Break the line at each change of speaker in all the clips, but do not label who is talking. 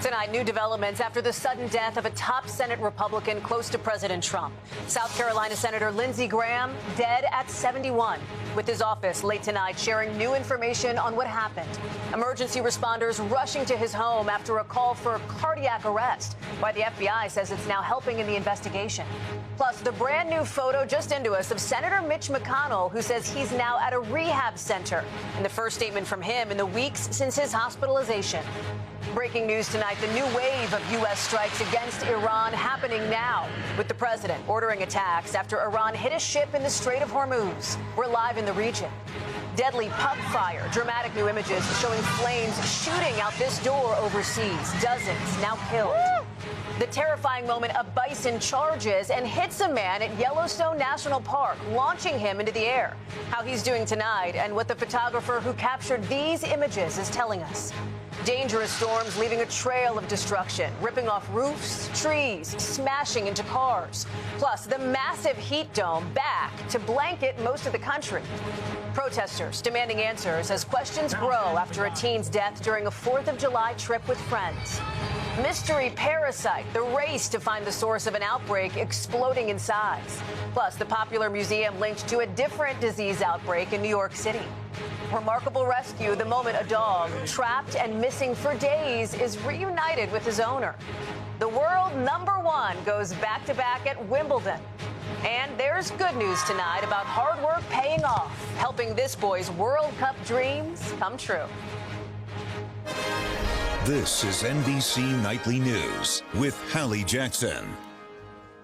Tonight, new developments after the sudden death of a top Senate Republican close to President Trump. South Carolina Senator Lindsey Graham dead at 71, with his office late tonight sharing new information on what happened. Emergency responders rushing to his home after a call for cardiac arrest. Why the FBI says it's now helping in the investigation. Plus, the brand new photo just into us of Senator Mitch McConnell, who says he's now at a rehab center. And the first statement from him in the weeks since his hospitalization. Breaking news tonight, the new wave of U.S. strikes against Iran happening now, with the president ordering attacks after Iran hit a ship in the Strait of Hormuz. We're live in the region. Deadly puck fire, dramatic new images showing flames shooting out this door overseas. Dozens now killed. The terrifying moment, a bison charges and hits a man at Yellowstone National Park, launching him into the air. How he's doing tonight and what the photographer who captured these images is telling us. Dangerous storms leaving a trail of destruction, ripping off roofs, trees, smashing into cars. Plus, the massive heat dome back to blanket most of the country. Protesters demanding answers as questions grow after a teen's death during a 4th of July trip with friends. Mystery parasite, the race to find the source of an outbreak exploding in size. Plus, the popular museum linked to a different disease outbreak in New York City. Remarkable rescue, the moment a dog, trapped and missing for days, is reunited with his owner. The world #1 goes back-to-back at Wimbledon. And there's good news tonight about hard work paying off, helping this boy's World Cup dreams come true.
This is NBC Nightly News with Hallie Jackson.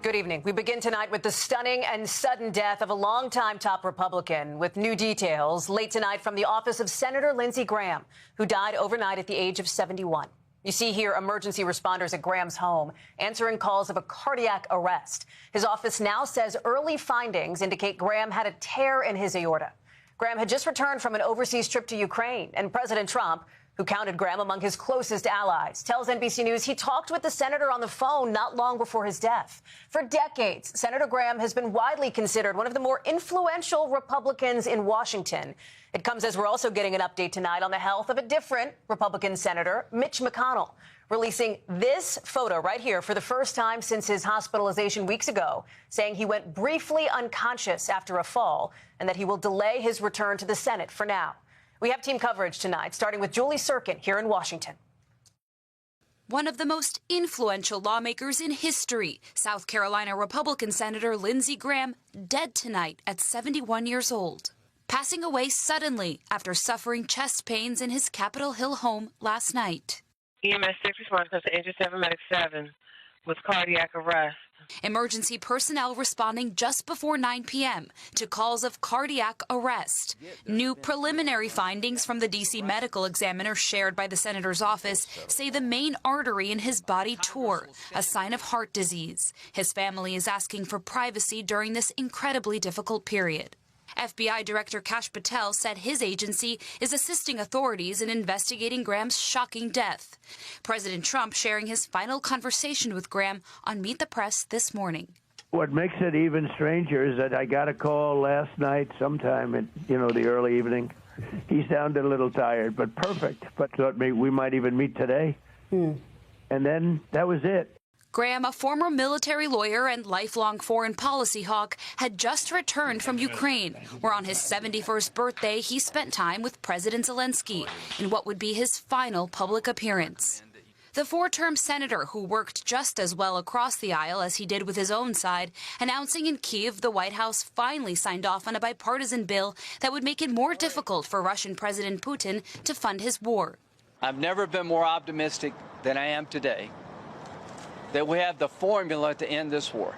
Good evening. We begin tonight with the stunning and sudden death of a longtime top Republican, with new details late tonight from the office of Senator Lindsey Graham, who died overnight at the age of 71. You see here emergency responders at Graham's home answering calls of a cardiac arrest. His office now says early findings indicate Graham had a tear in his aorta. Graham had just returned from an overseas trip to Ukraine, and President Trump, who counted Graham among his closest allies, tells NBC News he talked with the senator on the phone not long before his death. For decades, Senator Graham has been widely considered one of the more influential Republicans in Washington. It comes as we're also getting an update tonight on the health of a different Republican senator, Mitch McConnell, releasing this photo right here for the first time since his hospitalization weeks ago, saying he went briefly unconscious after a fall and that he will delay his return to the Senate for now. We have team coverage tonight, starting with Julie Sirkin here in Washington.
One of the most influential lawmakers in history, South Carolina Republican Senator Lindsey Graham, dead tonight at 71 years old, passing away suddenly after suffering chest pains in his Capitol Hill home last night.
EMS 6 response to Engine 7 Medic 7 with cardiac arrest.
Emergency personnel responding just before 9 p.m. to calls of cardiac arrest. New preliminary findings from the D.C. medical examiner shared by the senator's office say the main artery in his body tore, a sign of heart disease. His family is asking for privacy during this incredibly difficult period. FBI Director Kash Patel said his agency is assisting authorities in investigating Graham's shocking death. President Trump sharing his final conversation with Graham on Meet the Press this morning.
What makes it even stranger is that I got a call last night sometime at, the early evening. He sounded a little tired, but perfect. But thought maybe we might even meet today. And then that was it.
Graham, a former military lawyer and lifelong foreign policy hawk, had just returned from Ukraine, where on his 71st birthday he spent time with President Zelensky in what would be his final public appearance. The four-term senator, who worked just as well across the aisle as he did with his own side, announcing in Kyiv the White House finally signed off on a bipartisan bill that would make it more difficult for Russian President Putin to fund his war.
I've never been more optimistic than I am today that we have the formula to end this war.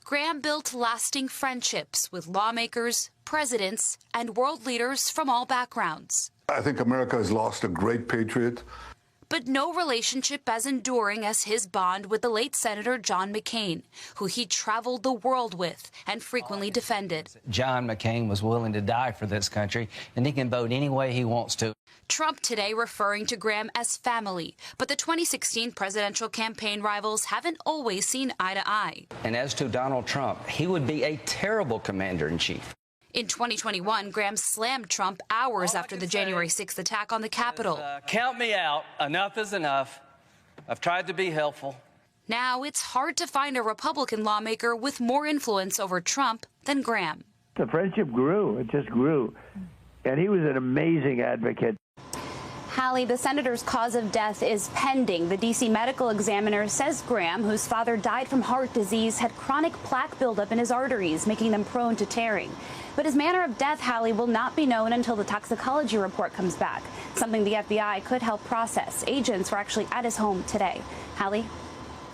Graham built lasting friendships with lawmakers, presidents, and world leaders from all backgrounds.
I think America has lost a great patriot.
But no relationship as enduring as his bond with the late Senator John McCain, who he traveled the world with and frequently defended.
John McCain was willing to die for this country, and he can vote any way he wants to.
Trump today referring to Graham as family, but the 2016 presidential campaign rivals haven't always seen eye to eye.
And as to Donald Trump, he would be a terrible commander-in-chief.
In 2021, Graham slammed Trump hours after the January 6th attack on the Capitol.
Count me out. Enough is enough. I've tried to be helpful.
Now it's hard to find a Republican lawmaker with more influence over Trump than Graham.
The friendship grew. It just grew. And he was an amazing advocate.
Hallie, the senator's cause of death is pending. The D.C. medical examiner says Graham, whose father died from heart disease, had chronic plaque buildup in his arteries, making them prone to tearing. But his manner of death, Hallie, will not be known until the toxicology report comes back, something the FBI could help process. Agents were actually at his home today. Hallie?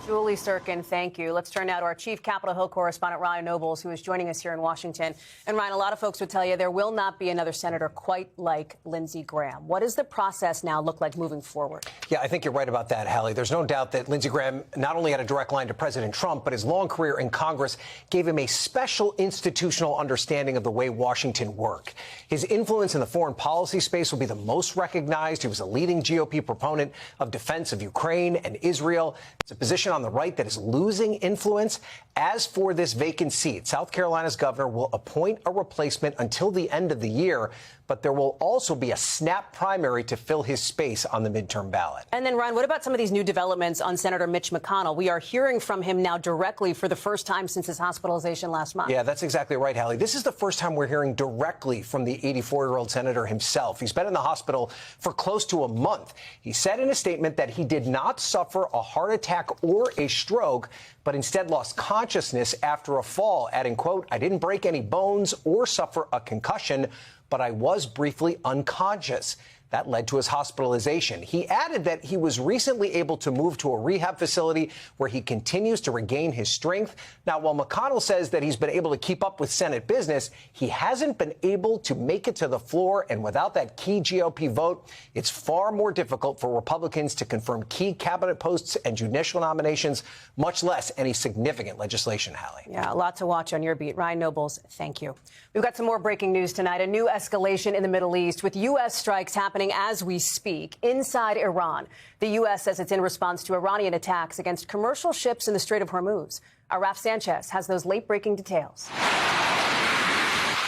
Julie Sirkin, thank you. Let's turn now to our chief Capitol Hill correspondent, Ryan Nobles, who is joining us here in Washington. And Ryan, a lot of folks would tell you there will not be another senator quite like Lindsey Graham. What does the process now look like moving forward?
Yeah, I think you're right about that, Hallie. There's no doubt that Lindsey Graham not only had a direct line to President Trump, but his long career in Congress gave him a special institutional understanding of the way Washington works. His influence in the foreign policy space will be the most recognized. He was a leading GOP proponent of defense of Ukraine and Israel. It's a position on the right that is losing influence. As for this vacant seat, South Carolina's governor will appoint a replacement until the end of the year, but there will also be a snap primary to fill his space on the midterm ballot.
And then, Ryan, what about some of these new developments on Senator Mitch McConnell? We are hearing from him now directly for the first time since his hospitalization last month.
Yeah, that's exactly right, Hallie. This is the first time we're hearing directly from the 84-year-old senator himself. He's been in the hospital for close to a month. He said in a statement that he did not suffer a heart attack or a stroke, but instead lost consciousness after a fall, adding, quote, "I didn't break any bones or suffer a concussion, but I was briefly unconscious." That led to his hospitalization. He added that he was recently able to move to a rehab facility where he continues to regain his strength. Now, while McConnell says that he's been able to keep up with Senate business, he hasn't been able to make it to the floor. And without that key GOP vote, it's far more difficult for Republicans to confirm key cabinet posts and judicial nominations, much less any significant legislation, Hallie.
Yeah, a lot to watch on your beat. Ryan Nobles, thank you. We've got some more breaking news tonight. A new escalation in the Middle East with U.S. strikes happening as we speak inside Iran. The U.S. says it's in response to Iranian attacks against commercial ships in the Strait of Hormuz. Our Raf Sanchez has those late-breaking details.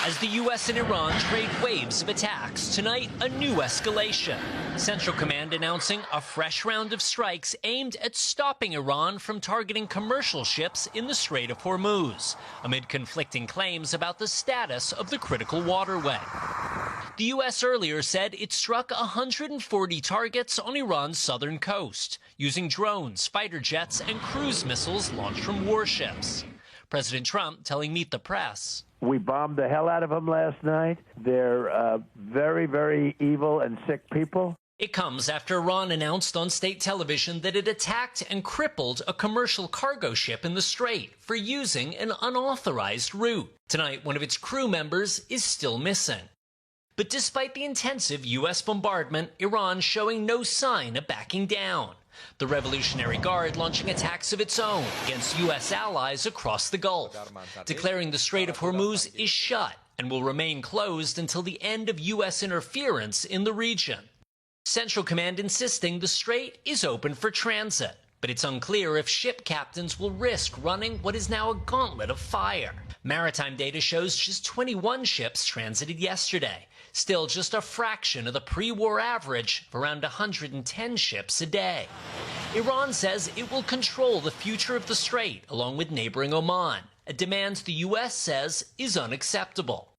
As the U.S. and Iran trade waves of attacks, tonight a new escalation. Central Command announcing a fresh round of strikes aimed at stopping Iran from targeting commercial ships in the Strait of Hormuz, amid conflicting claims about the status of the critical waterway. The U.S. earlier said it struck 140 targets on Iran's southern coast, using drones, fighter jets, and cruise missiles launched from warships. President Trump telling Meet the Press,
"We bombed the hell out of them last night. They're very, very evil and sick people."
It comes after Iran announced on state television that it attacked and crippled a commercial cargo ship in the Strait for using an unauthorized route. Tonight, one of its crew members is still missing. But despite the intensive U.S. bombardment, Iran showing no sign of backing down. The Revolutionary Guard launching attacks of its own against U.S. allies across the Gulf, declaring the Strait of Hormuz is shut and will remain closed until the end of U.S. interference in the region. Central Command insisting the strait is open for transit, but it's unclear if ship captains will risk running what is now a gauntlet of fire. Maritime data shows just 21 ships transited yesterday, still just a fraction of the pre-war average of around 110 ships a day. Iran says it will control the future of the strait along with neighboring Oman, a demand the U.S. says is unacceptable.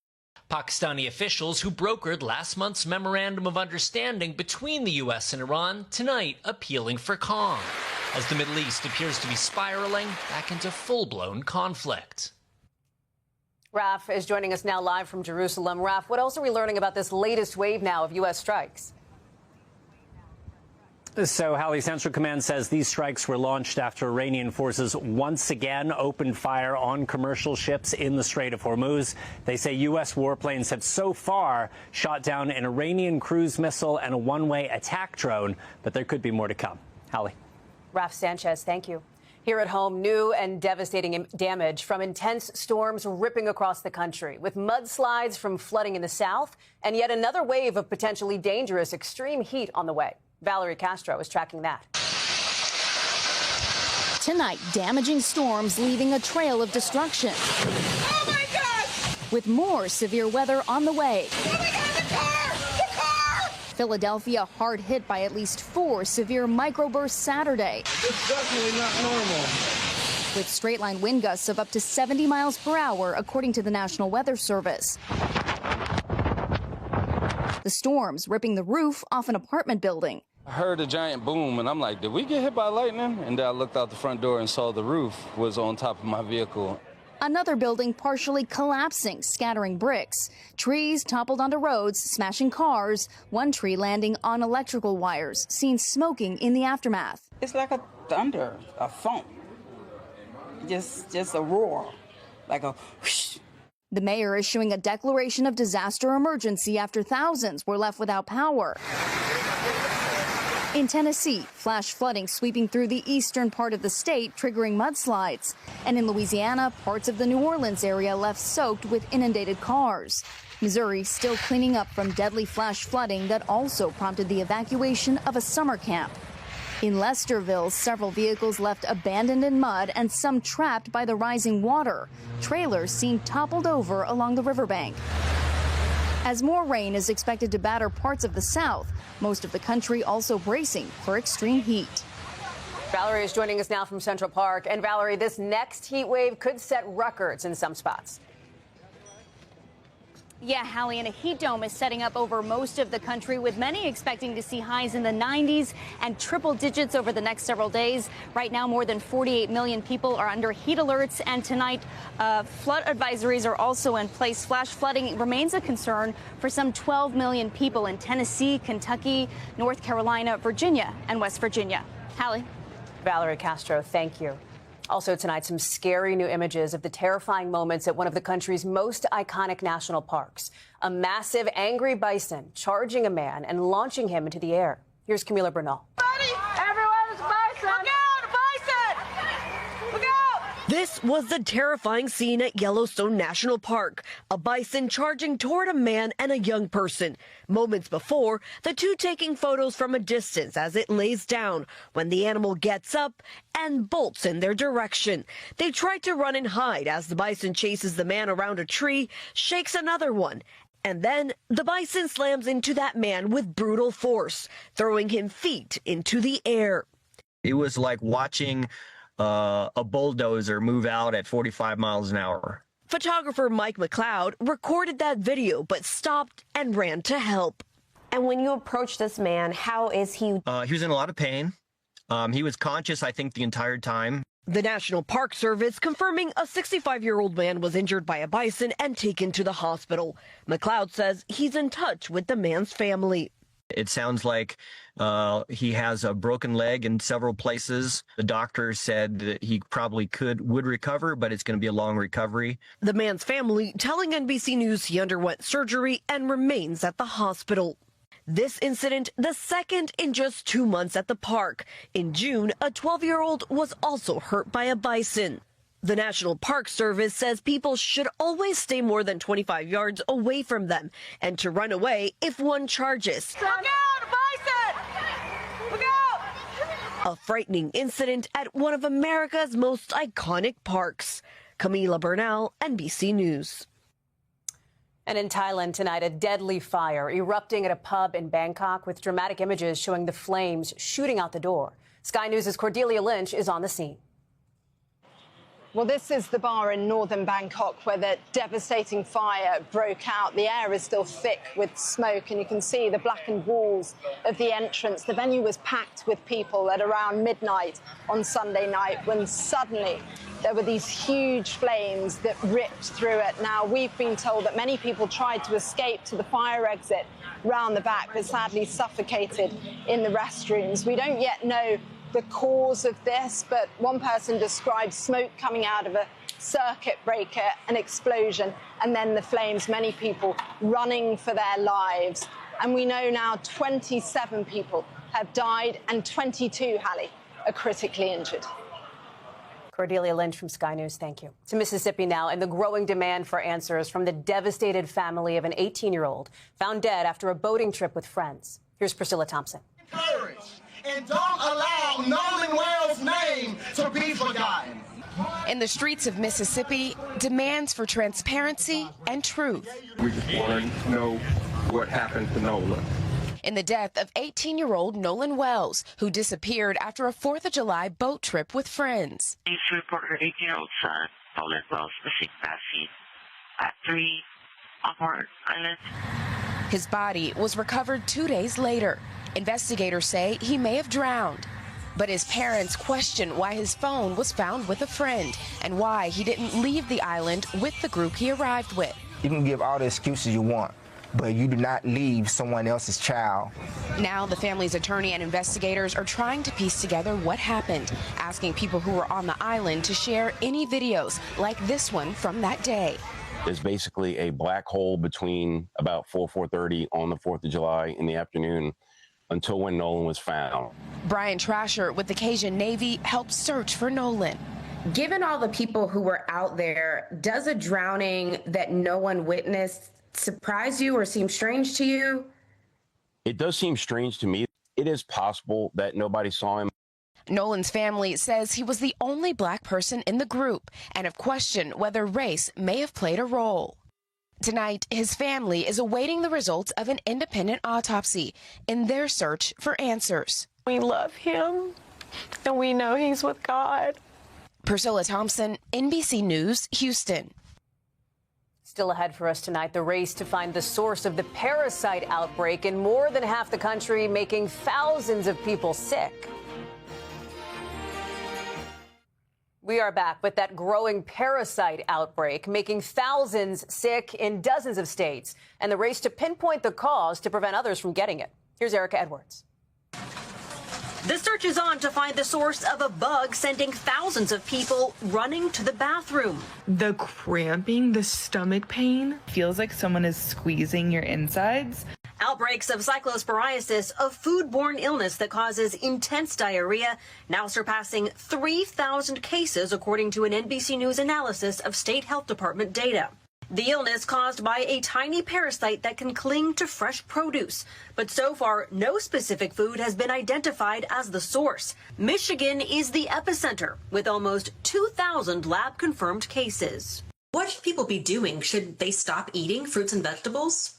Pakistani officials who brokered last month's memorandum of understanding between the U.S. and Iran tonight appealing for calm, as the Middle East appears to be spiraling back into full-blown conflict.
Raf is joining us now live from Jerusalem. Raf, what else are we learning about this latest wave now of U.S. strikes?
So, Hallie, Central Command says these strikes were launched after Iranian forces once again opened fire on commercial ships in the Strait of Hormuz. They say U.S. warplanes have so far shot down an Iranian cruise missile and a one-way attack drone, but there could be more to come. Hallie.
Raf Sanchez, thank you. Here at home, new and devastating damage from intense storms ripping across the country, with mudslides from flooding in the south and yet another wave of potentially dangerous extreme heat on the way. Valerie Castro is tracking that.
Tonight, damaging storms leaving a trail of destruction.
Oh, my God!
With more severe weather on the way.
Oh, my God, the car!
Philadelphia hard hit by at least 4 severe microbursts Saturday.
It's definitely not normal.
With straight-line wind gusts of up to 70 miles per hour, according to the National Weather Service. The storms ripping the roof off an apartment building.
I heard a giant boom, and I'm like, did we get hit by lightning? And then I looked out the front door and saw the roof was on top of my vehicle.
Another building partially collapsing, scattering bricks. Trees toppled onto roads, smashing cars. One tree landing on electrical wires, seen smoking in the aftermath.
It's like a thunder, a thump. Just a roar, like a whoosh.
The mayor issuing a declaration of disaster emergency after thousands were left without power. In Tennessee, flash flooding sweeping through the eastern part of the state, triggering mudslides. And in Louisiana, parts of the New Orleans area left soaked with inundated cars. Missouri still cleaning up from deadly flash flooding that also prompted the evacuation of a summer camp. In Lesterville, several vehicles left abandoned in mud and some trapped by the rising water. Trailers seen toppled over along the riverbank. As more rain is expected to batter parts of the South, most of the country also bracing for extreme heat.
Valerie is joining us now from Central Park. And Valerie, this next heat wave could set records in some spots.
Yeah, Hallie, and a heat dome is setting up over most of the country, with many expecting to see highs in the 90s and triple digits over the next several days. Right now, more than 48 million people are under heat alerts, and tonight, flood advisories are also in place. Flash flooding remains a concern for some 12 million people in Tennessee, Kentucky, North Carolina, Virginia, and West Virginia. Hallie.
Valerie Castro, thank you. Also tonight, some scary new images of the terrifying moments at one of the country's most iconic national parks. A massive, angry bison charging a man and launching him into the air. Here's Camila Bernal.
Everyone's bison! Look out, bison! Look out! This was the terrifying scene at Yellowstone National Park. A bison charging toward a man and a young person. Moments before, the two taking photos from a distance as it lays down, when the animal gets up and bolts in their direction. They try to run and hide as the bison chases the man around a tree, shakes another one. And then the bison slams into that man with brutal force, throwing him feet into the air.
It was like watching a bulldozer move out at 45 miles an hour.
Photographer Mike McLeod recorded that video, but stopped and ran to help.
And when you approach this man, how is he?
He was in a lot of pain. He was conscious, I think, the entire time.
The National Park Service confirming a 65-year-old man was injured by a bison and taken to the hospital. McLeod says he's in touch with the man's family.
It sounds like he has a broken leg in several places. The doctor said that he probably would recover, but it's going to be a long recovery.
The man's family telling NBC News he underwent surgery and remains at the hospital. This incident, the second in just 2 months at the park. In June, a 12-year-old was also hurt by a bison. The National Park Service says people should always stay more than 25 yards away from them and to run away if one charges. Look out, bison! Look out! A frightening incident at one of America's most iconic parks. Camila Bernal, NBC News.
And in Thailand tonight, a deadly fire erupting at a pub in Bangkok with dramatic images showing the flames shooting out the door. Sky News' Cordelia Lynch is on the scene.
Well, this is the bar in northern Bangkok where the devastating fire broke out. The air is still thick with smoke, and you can see the blackened walls of the entrance. The venue was packed with people at around midnight on Sunday night when suddenly there were these huge flames that ripped through it. Now, we've been told that many people tried to escape to the fire exit round the back, but sadly suffocated in the restrooms. We don't yet know the cause of this, but one person described smoke coming out of a circuit breaker, an explosion, and then the flames, many people running for their lives. And we know now 27 people have died and 22, Hallie, are critically injured.
Cordelia Lynch from Sky News, thank you. To Mississippi now, and the growing demand for answers from the devastated family of an 18-year-old found dead after a boating trip with friends. Here's Priscilla Thompson.
Courage. And don't allow Nolan Wells' name to be forgotten.
In the streets of Mississippi, demands for transparency and truth.
We just want to know what happened to Nolan.
in the death of 18-year-old Nolan Wells, who disappeared after a 4th of July boat trip with friends.
Police report her 18-year-old son, Nolan Wells, missing last seen at 3 on Horn Island.
His body was recovered 2 days later. Investigators say he may have drowned. But his parents question why his phone was found with a friend and why he didn't leave the island with the group he arrived with.
You can give all the excuses you want, but you do not leave someone else's child.
Now the family's attorney and investigators are trying to piece together what happened, asking people who were on the island to share any videos like this one from that day.
There's basically a black hole between about 4:30 on the 4th of July in the afternoon until when Nolan was found.
Brian Trasher with the Cajun Navy helped search for Nolan.
Given all the people who were out there, does a drowning that no one witnessed surprise you or seem strange to you?
It does seem strange to me. It is possible that nobody saw him.
Nolan's family says he was the only black person in the group and have questioned whether race may have played a role. Tonight, his family is awaiting the results of an independent autopsy in their search for answers.
We love him, and we know he's with God.
Priscilla Thompson, NBC News, Houston.
Still ahead for us tonight, the race to find the source of the parasite outbreak in more than half the country, making thousands of people sick. We are back with that growing parasite outbreak, making thousands sick in dozens of states, and the race to pinpoint the cause to prevent others from getting it. Here's Erica Edwards.
The search is on to find the source of a bug sending thousands of people running to the bathroom.
The cramping, the stomach pain, feels like someone is squeezing your insides.
Outbreaks of cyclosporiasis, a foodborne illness that causes intense diarrhea, now surpassing 3,000 cases, according to an NBC News analysis of state health department data. The illness caused by a tiny parasite that can cling to fresh produce. But so far, no specific food has been identified as the source. Michigan is the epicenter, with almost 2,000 lab-confirmed cases.
What should people be doing? Should they stop eating fruits and vegetables?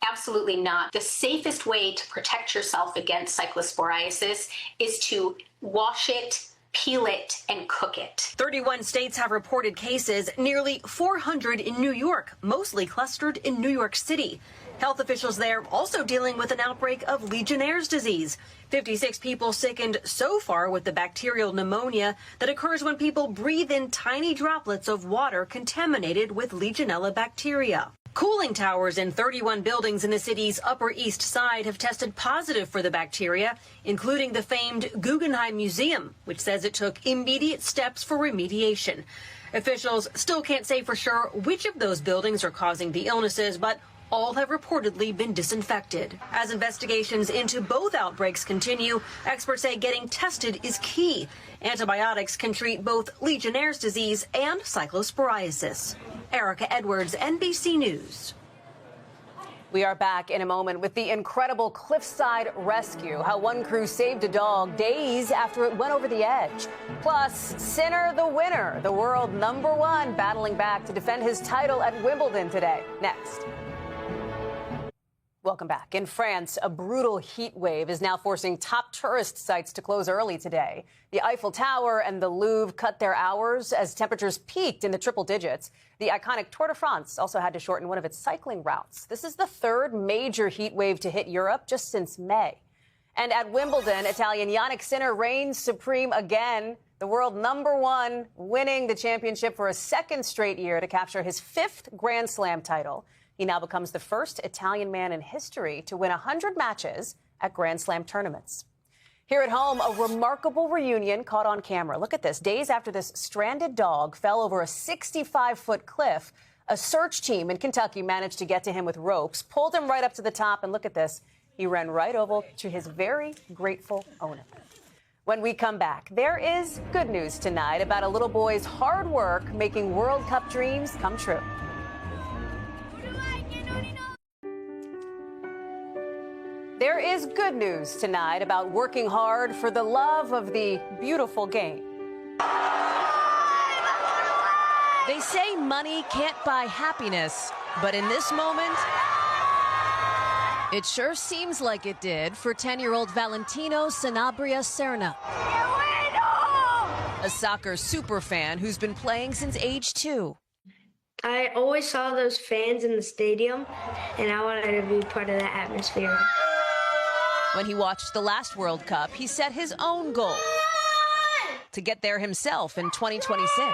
Absolutely not. The safest way to protect yourself against cyclosporiasis is to wash it, peel it, and cook it.
31 states have reported cases, nearly 400 in New York, mostly clustered in New York City. Health officials there also dealing with an outbreak of Legionnaire's disease. 56 people sickened so far with the bacterial pneumonia that occurs when people breathe in tiny droplets of water contaminated with Legionella bacteria. Cooling towers in 31 buildings in the city's Upper East Side have tested positive for the bacteria, including the famed Guggenheim Museum, which says it took immediate steps for remediation. Officials still can't say for sure which of those buildings are causing the illnesses, but all have reportedly been disinfected. As investigations into both outbreaks continue, experts say getting tested is key. Antibiotics can treat both Legionnaire's disease and cyclosporiasis. Erica Edwards, NBC News.
We are back in a moment with the incredible cliffside rescue, how one crew saved a dog days after it went over the edge. Plus, Sinner the winner, the world #1, battling back to defend his title at Wimbledon today. Next. Welcome back. In France, a brutal heat wave is now forcing top tourist sites to close early today. The Eiffel Tower and the Louvre cut their hours as temperatures peaked in the triple digits. The iconic Tour de France also had to shorten one of its cycling routes. This is the third major heat wave to hit Europe just since May. And at Wimbledon, Italian Yannick Sinner reigns supreme again. The world #1, winning the championship for a second straight year to capture his 5th Grand Slam title. He now becomes the first Italian man in history to win 100 matches at Grand Slam tournaments. Here at home, a remarkable reunion caught on camera. Look at this. Days after this stranded dog fell over a 65-foot cliff, a search team in Kentucky managed to get to him with ropes, pulled him right up to the top, and look at this. He ran right over to his very grateful owner. When we come back, there is good news tonight about a little boy's hard work making World Cup dreams come true. There is good news tonight about working hard for the love of the beautiful game.
They say money can't buy happiness, but in this moment,
It sure seems like it did for 10-year-old Valentino Sanabria Serna, a soccer superfan who's been playing since age 2.
I always saw those fans in the stadium, and I wanted to be part of that atmosphere.
When he watched the last World Cup, he set his own goal to get there himself in 2026.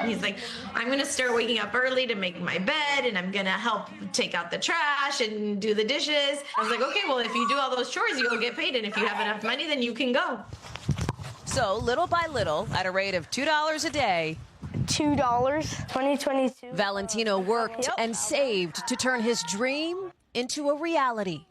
He's like, I'm going to start waking up early to make my bed, and I'm going to help take out the trash and do the dishes. I was like, okay, well, if you do all those chores, you'll get paid, and if you have enough money, then you can go.
So little by little, at a rate of $2 a day,
$2, 2022.
Valentino worked and saved to turn his dream into a reality.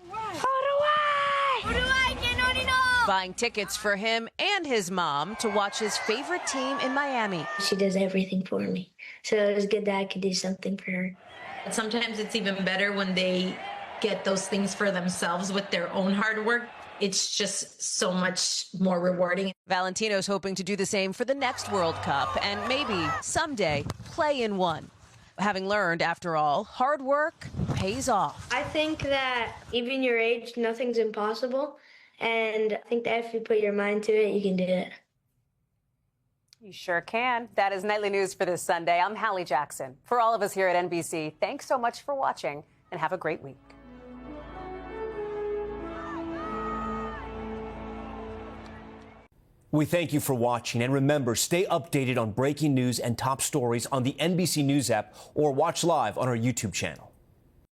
Buying tickets for him and his mom to watch his favorite team in Miami.
She does everything for me, so it was good that I could do something for her.
But sometimes it's even better when they get those things for themselves with their own hard work. It's just so much more rewarding.
Valentino's hoping to do the same for the next World Cup and maybe someday play in one. Having learned, after all, hard work pays off.
I think that even your age, nothing's impossible. And I think that if you put your mind to it, you can do it.
You sure can. That is Nightly News for this Sunday. I'm Hallie Jackson. For all of us here at NBC, thanks so much for watching and have a great week.
We thank you for watching, and remember, stay updated on breaking news and top stories on the NBC News app or watch live on our YouTube channel.